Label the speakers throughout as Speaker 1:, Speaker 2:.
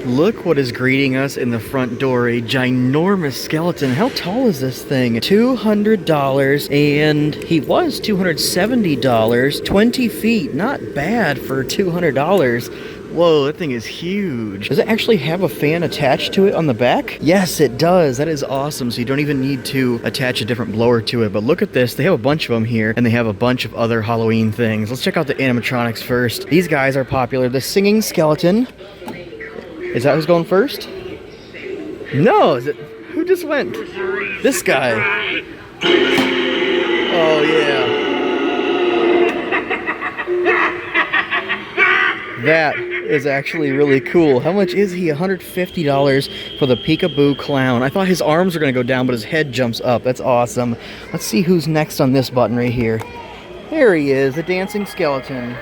Speaker 1: Look what is greeting us in the front door, a ginormous skeleton. How tall is this thing? $200, and he was $270, 20 feet. Not bad for $200. Whoa, that thing is huge. Does it actually have a fan attached to it on the back? Yes, it does. That is awesome. So you don't even need to attach a different blower to it. But look at this. They have a bunch of them here, and they have a bunch of other Halloween things. Let's check out the animatronics first. These guys are popular. The singing skeleton. Is that who's going first? No, is it? Who just went? This guy. Oh, yeah. That is actually really cool. How much is he? $150 for the Peekaboo Clown. I thought his arms were going to go down, but his head jumps up. That's awesome. Let's see who's next on this button right here. There he is, the dancing skeleton.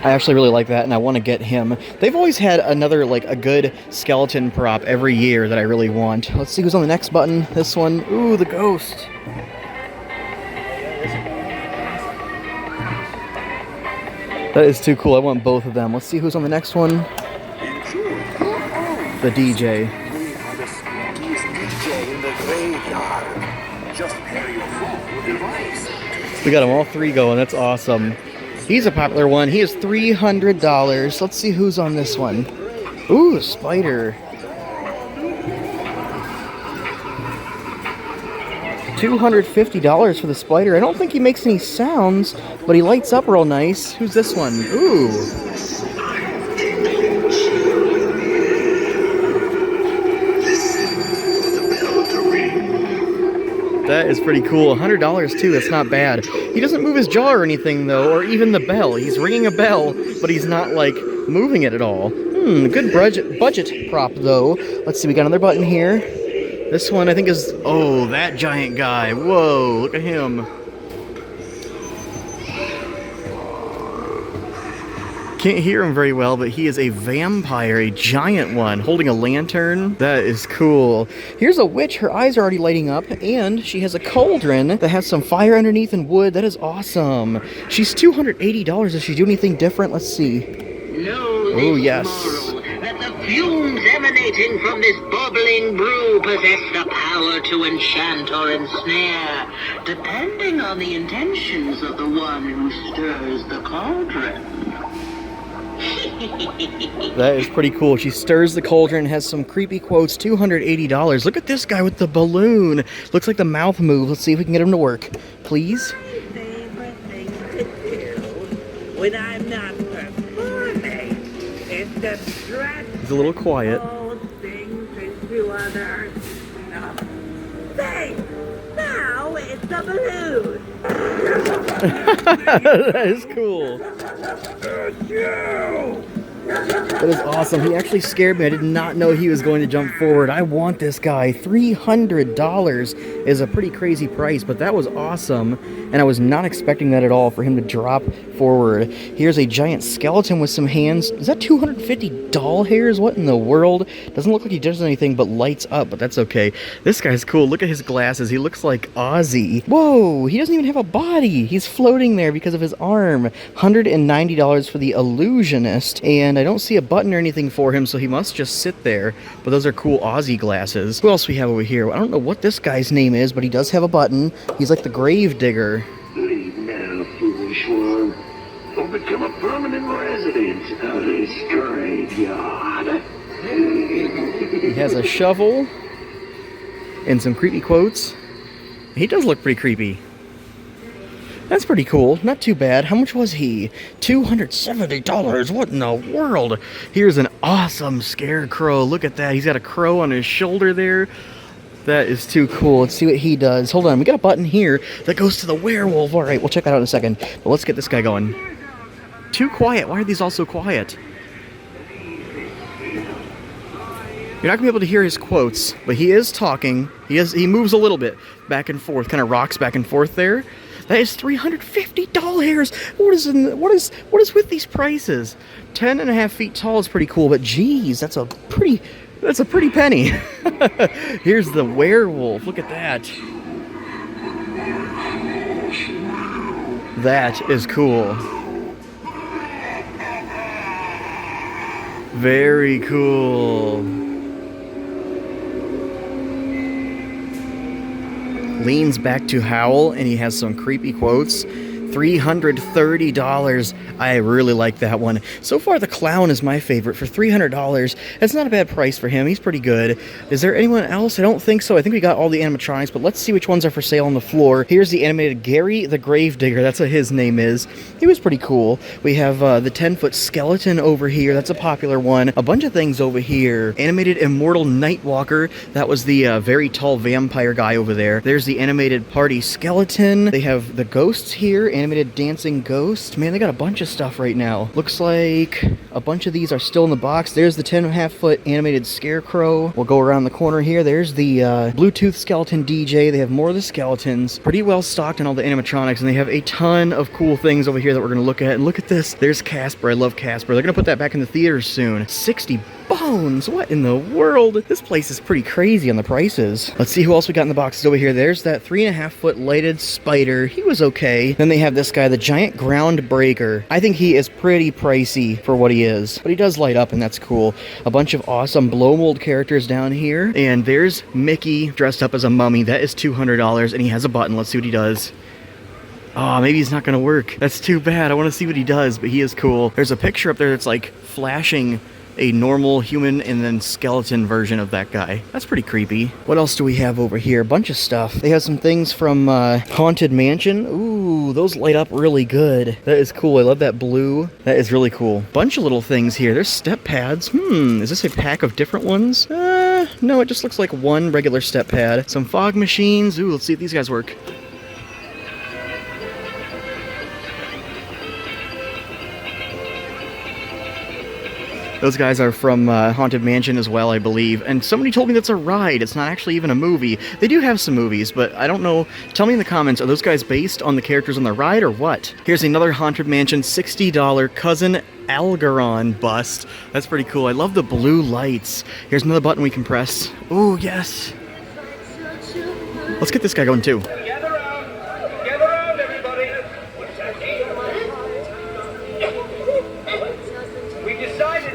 Speaker 1: I actually really like that, and I want to get him. They've always had another, like, a good skeleton prop every year that I really want. Let's see who's on the next button. This one. Ooh, the ghost. That is too cool. I want both of them. Let's see who's on the next one. The DJ. We got them all three going. That's awesome. He's a popular one. He is $300. Let's see who's on this one. Ooh, spider. $250 for the spider. I don't think he makes any sounds, but he lights up real nice. Who's this one? Ooh. That is pretty cool. $100 too, that's not bad. He doesn't move his jaw or anything though, or even the bell. He's ringing a bell, but he's not like moving it at all. Good budget prop though. Let's see, we got another button here. This one I think is, oh, that giant guy. Whoa, look at him. Can't hear him very well, but he is a vampire, a giant one, holding a lantern. That is cool. Here's a witch. Her eyes are already lighting up, and she has a cauldron that has some fire underneath and wood. That is awesome. She's $280. Does she do anything different? Let's see. Oh, yes.
Speaker 2: That the fumes emanating from this bubbling brew possess the power to enchant or ensnare, depending on the intentions of the one who stirs the cauldron.
Speaker 1: That is pretty cool. She stirs the cauldron, has some creepy quotes, $280. Look at this guy with the balloon. Looks like the mouth moves. Let's see if we can get him to work. Please?
Speaker 2: My favorite thing to do when I'm not performing is to stretch.
Speaker 1: He's a little quiet.
Speaker 2: Old things into others. Say, now it's a balloon.
Speaker 1: That is cool. That is awesome. He actually scared me. I did not know he was going to jump forward. I want this guy. $300 is a pretty crazy price, but that was awesome. And I was not expecting that at all, for him to drop forward. Here's a giant skeleton with some hands. Is that 250 doll hairs? What in the world? Doesn't look like he does anything but lights up, but that's okay. This guy's cool. Look at his glasses. He looks like Ozzy. Whoa, he doesn't even have a body. He's floating there because of his arm. $190 for the illusionist, and I don't see a button or anything for him, so he must just sit there. But those are cool Ozzy glasses. Who else we have over here? I don't know what this guy's name is, but he does have a button. He's like the grave digger.
Speaker 3: Leave now, foolish one. Or become a permanent resident of this graveyard.
Speaker 1: He has a shovel and some creepy quotes. He does look pretty creepy. That's pretty cool. Not too bad. How much was he? $270. What in the world? Here's an awesome scarecrow. Look at that. He's got a crow on his shoulder there. That is too cool. Let's see what he does. Hold on. We got a button here that goes to the werewolf. All right, we'll check that out in a second. But let's get this guy going. Too quiet. Why are these all so quiet? You're not going to be able to hear his quotes, but he is talking. He moves a little bit back and forth, kind of rocks back and forth there. That is $350. What is with these prices? 10.5 feet tall is pretty cool, but geez, that's a pretty penny. Here's the werewolf. Look at that. That is cool. Very cool. Leans back to Howl, and he has some creepy quotes. $330. I really like that one. So far, the clown is my favorite for $300. That's not a bad price for him. He's pretty good. Is there anyone else? I don't think so. I think we got all the animatronics, but let's see which ones are for sale on the floor. Here's the animated Gary the Gravedigger. That's what his name is. He was pretty cool. We have the 10-foot skeleton over here. That's a popular one. A bunch of things over here. Animated Immortal Nightwalker. That was the very tall vampire guy over there. There's the animated Party Skeleton. They have the ghosts here. Animated dancing ghost. Man, they got a bunch of stuff right now. Looks like a bunch of these are still in the box. There's the 10.5-foot animated scarecrow. We'll go around the corner here. There's the Bluetooth skeleton DJ. They have more of the skeletons. Pretty well stocked on all the animatronics, and they have a ton of cool things over here that we're going to look at. And look at this. There's Casper. I love Casper. They're going to put that back in the theaters soon. 60 bones. What in the world? This place is pretty crazy on the prices. Let's see who else we got in the boxes over here. There's that 3.5-foot lighted spider. He was okay. Then they have this guy, the giant ground breaker. I think he is pretty pricey for what he is, but he does light up, and that's cool. A bunch of awesome blow mold characters down here. And there's Mickey dressed up as a mummy. That is $200, and he has a button. Let's see what he does. Oh, maybe he's not gonna work. That's too bad. I want to see what he does, but he is cool. There's a picture up there that's like flashing a normal human and then skeleton version of that guy. That's pretty creepy. What else do we have over here? A bunch of stuff. They have some things from Haunted Mansion. Ooh, those light up really good. That is cool. I love that blue. That is really cool. Bunch of little things here. There's step pads. Is this a pack of different ones? No, it just looks like one regular step pad. Some fog machines. Ooh, let's see if these guys work. Those guys are from Haunted Mansion as well, I believe. And somebody told me that's a ride. It's not actually even a movie. They do have some movies, but I don't know. Tell me in the comments, are those guys based on the characters on the ride or what? Here's another Haunted Mansion $60 Cousin Algeron bust. That's pretty cool. I love the blue lights. Here's another button we can press. Ooh, yes. Let's get this guy going too.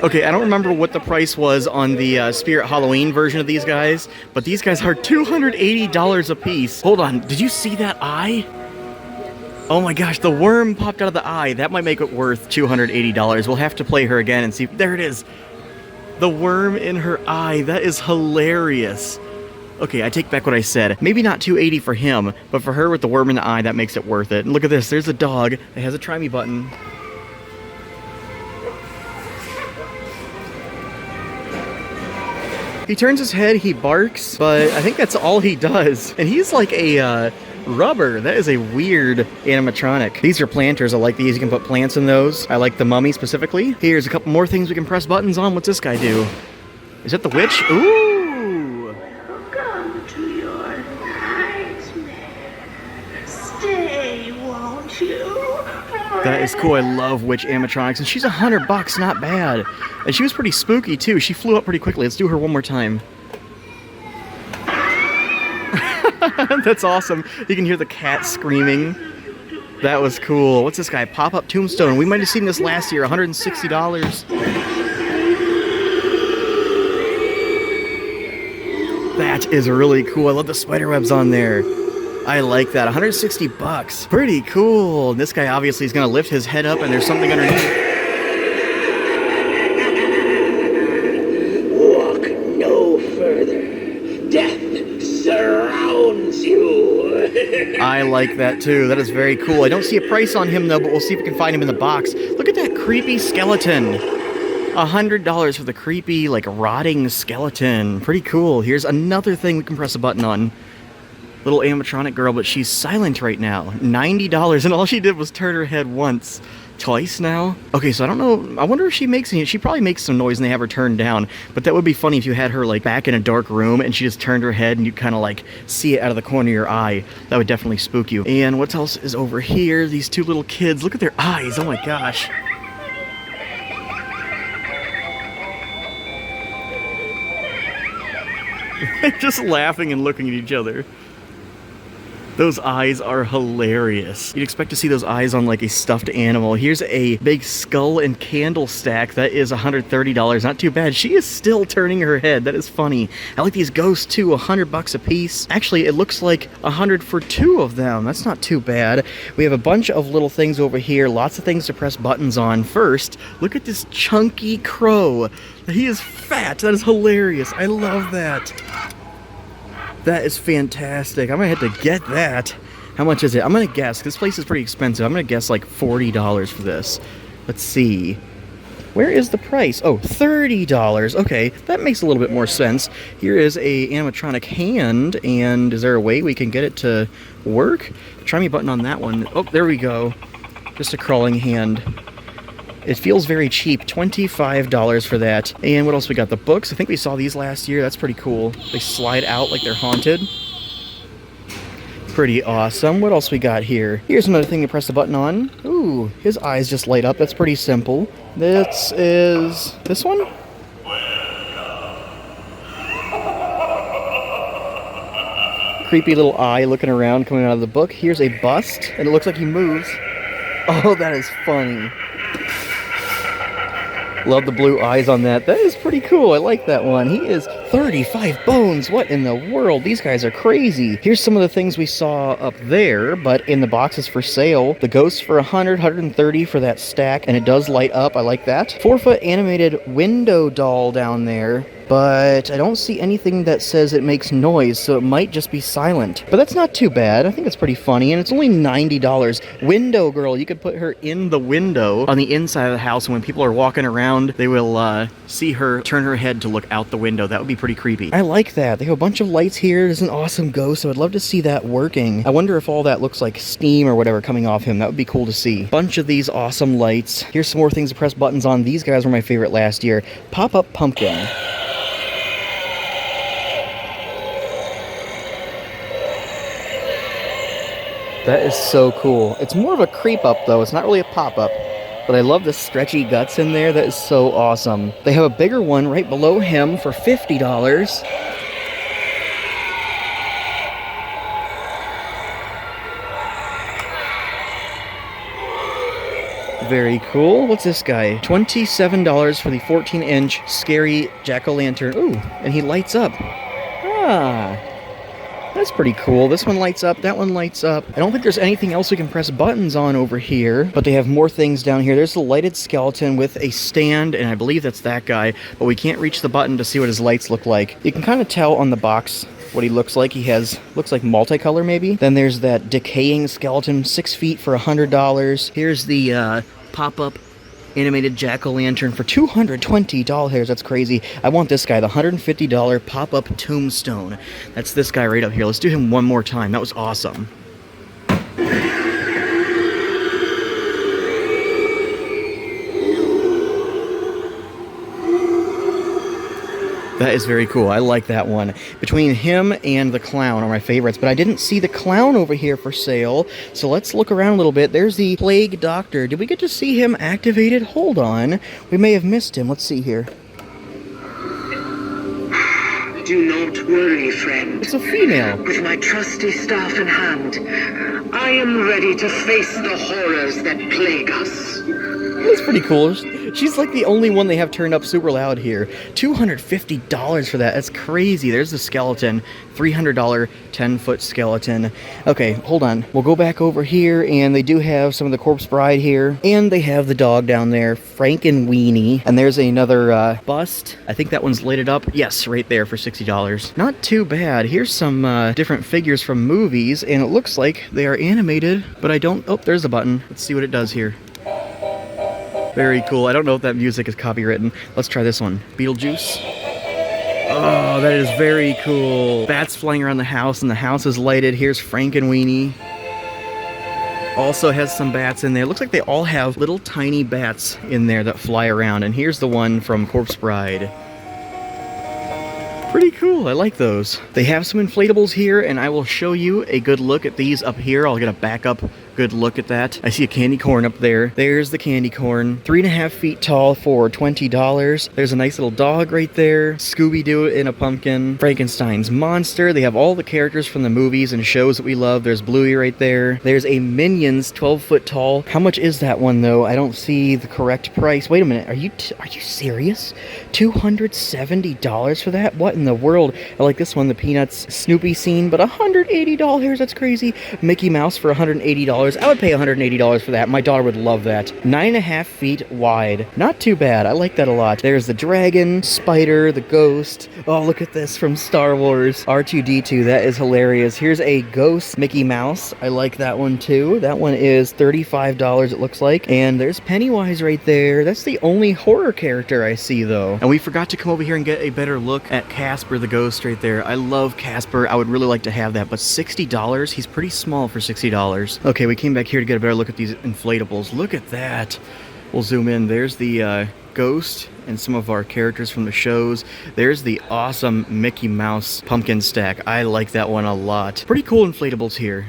Speaker 1: Okay, I don't remember what the price was on the Spirit Halloween version of these guys, but these guys are $280 a piece. Hold on, did you see that eye? Oh my gosh, the worm popped out of the eye. That might make it worth $280. We'll have to play her again and see. There it is. The worm in her eye. That is hilarious. Okay, I take back what I said. Maybe not $280 for him, but for her with the worm in the eye, that makes it worth it. And look at this. There's a dog that has a try me button. He turns his head, he barks, but I think that's all he does. And he's like a rubber. That is a weird animatronic. These are planters. I like these. You can put plants in those. I like the mummy specifically. Here's a couple more things we can press buttons on. What's this guy do? Is it the witch? Ooh!
Speaker 2: Welcome to your nightmare. Stay, won't you?
Speaker 1: That is cool. I love witch animatronics. And she's $100, not bad. And she was pretty spooky too. She flew up pretty quickly. Let's do her one more time. That's awesome. You can hear the cat screaming. That was cool. What's this guy? Pop-up tombstone. We might have seen this last year. $160. That is really cool. I love the spider webs on there. I like that. $160. Pretty cool. This guy obviously is going to lift his head up and there's something underneath.
Speaker 3: Walk no further. Death surrounds you.
Speaker 1: I like that too. That is very cool. I don't see a price on him though, but we'll see if we can find him in the box. Look at that creepy skeleton. $100 for the creepy, like, rotting skeleton. Pretty cool. Here's another thing we can press a button on. Little animatronic girl, but she's silent right now. $90, and all she did was turn her head once. Twice now? Okay, so I don't know. I wonder if she makes any. She probably makes some noise and they have her turned down. But that would be funny if you had her, like, back in a dark room and she just turned her head and you kind of, like, see it out of the corner of your eye. That would definitely spook you. And what else is over here? These two little kids. Look at their eyes. Oh my gosh. They're just laughing and looking at each other. Those eyes are hilarious. You'd expect to see those eyes on like a stuffed animal. Here's a big skull and candle stack. That is $130. Not too bad. She is still turning her head. That is funny. I like these ghosts too. $100 a piece. Actually, it looks like 100 for 2 of them. That's not too bad. We have a bunch of little things over here. Lots of things to press buttons on. First, look at this chunky crow. He is fat. That is hilarious. I love that. That is fantastic. I might have to get that. How much is it? I'm going to guess. This place is pretty expensive. I'm going to guess like $40 for this. Let's see. Where is the price? Oh, $30. Okay, that makes a little bit more sense. Here is a animatronic hand, and is there a way we can get it to work? Try me button on that one. Oh, there we go. Just a crawling hand. It feels very cheap, $25 for that. And what else we got? The books. I think we saw these last year. That's pretty cool. They slide out like they're haunted. Pretty awesome. What else we got here? Here's another thing to press the button on. Ooh, his eyes just light up. That's pretty simple. This is this one? Creepy little eye looking around coming out of the book. Here's a bust, and it looks like he moves. Oh, that is funny. Love the blue eyes on that. That is pretty cool. I like that one. He is 35 bones. What in the world? These guys are crazy. Here's some of the things we saw up there, but in the boxes for sale. The ghosts for 100, 130 for that stack, and it does light up. I like that. 4-foot animated window doll down there, but I don't see anything that says it makes noise, so it might just be silent. But that's not too bad. I think it's pretty funny, and it's only $90. Window girl, you could put her in the window on the inside of the house, and when people are walking around, they will see her turn her head to look out the window. That would be pretty creepy. I like that. They have a bunch of lights here. There's an awesome ghost. I would love to see that working. I wonder if all that looks like steam or whatever coming off him. That would be cool to see. Bunch of these awesome lights. Here's some more things to press buttons on. These guys were my favorite last year. Pop-up pumpkin. That is so cool. It's more of a creep up though. It's not really a pop-up. But I love the stretchy guts in there. That is so awesome. They have a bigger one right below him for $50. Very cool. What's this guy? $27 for the 14-inch scary jack-o'-lantern. Ooh, and he lights up. Ah. That's pretty cool. This one lights up. That one lights up. I don't think there's anything else we can press buttons on over here, but they have more things down here. There's the lighted skeleton with a stand, and I believe that's that guy, but we can't reach the button to see what his lights look like. You can kind of tell on the box what he looks like. He has, looks like multicolor maybe. Then there's that decaying skeleton, 6 feet for $100. Here's the pop-up animated jack-o'-lantern for $220. That's crazy. I want this guy, the $150 pop-up tombstone. That's this guy right up here. Let's do him one more time. That was awesome. That is very cool. I like that one. Between him and the clown are my favorites, but I didn't see the clown over here for sale, so let's look around a little bit. There's the Plague Doctor. Did we get to see him activated? Hold on. We may have missed him. Let's see here.
Speaker 2: Do not worry, friend.
Speaker 1: It's a female.
Speaker 2: With my trusty staff in hand, I am ready to face the horrors that plague us.
Speaker 1: That's pretty cool. She's like the only one they have turned up super loud here. $250 for that. That's crazy. There's the skeleton. $300 10-foot skeleton. Okay, hold on. We'll go back over here, and they do have some of the Corpse Bride here. And they have the dog down there, Frankenweenie. And there's another bust. I think that one's lighted up. Yes, right there for $60. Not too bad. Here's some different figures from movies, and it looks like they are animated, but I don't... Oh, there's the button. Let's see what it does here. Very cool. I don't know if that music is copywritten. Let's try this one. Beetlejuice. Oh, that is very cool. Bats flying around the house, and the house is lighted. Here's Frankenweenie. Also has some bats in there. Looks like they all have little tiny bats in there that fly around. And here's the one from Corpse Bride. Pretty cool. I like those. They have some inflatables here, and I will show you a good look at these up here. I'll get a backup good look at that. I see a candy corn up there. There's the candy corn. 3.5 feet tall for $20. There's a nice little dog right there. Scooby-Doo in a pumpkin. Frankenstein's monster. They have all the characters from the movies and shows that we love. There's Bluey right there. There's a Minions 12 foot tall. How much is that one though? I don't see the correct price. Wait a minute. Are you serious? $270 for that? What in the world? I like this one, the Peanuts Snoopy scene, but $180. That's crazy. Mickey Mouse for $180. I would pay $180 for that. My daughter would love that. 9.5 feet wide. Not too bad. I like that a lot. There's the dragon, Spider, the ghost. Oh, look at this from Star Wars. R2-D2. That is hilarious. Here's a ghost Mickey Mouse. I like that one too. That one is $35 it looks like. And there's Pennywise right there. That's the only horror character I see though. And we forgot to come over here and get a better look at Casper the ghost right there. I love Casper. I would really like to have that, but $60? He's pretty small for $60. Okay, we came back here to get a better look at these inflatables. Look at that. We'll zoom in. There's the ghost and some of our characters from the shows. There's the awesome Mickey Mouse pumpkin stack. I like that one a lot. Pretty cool inflatables here.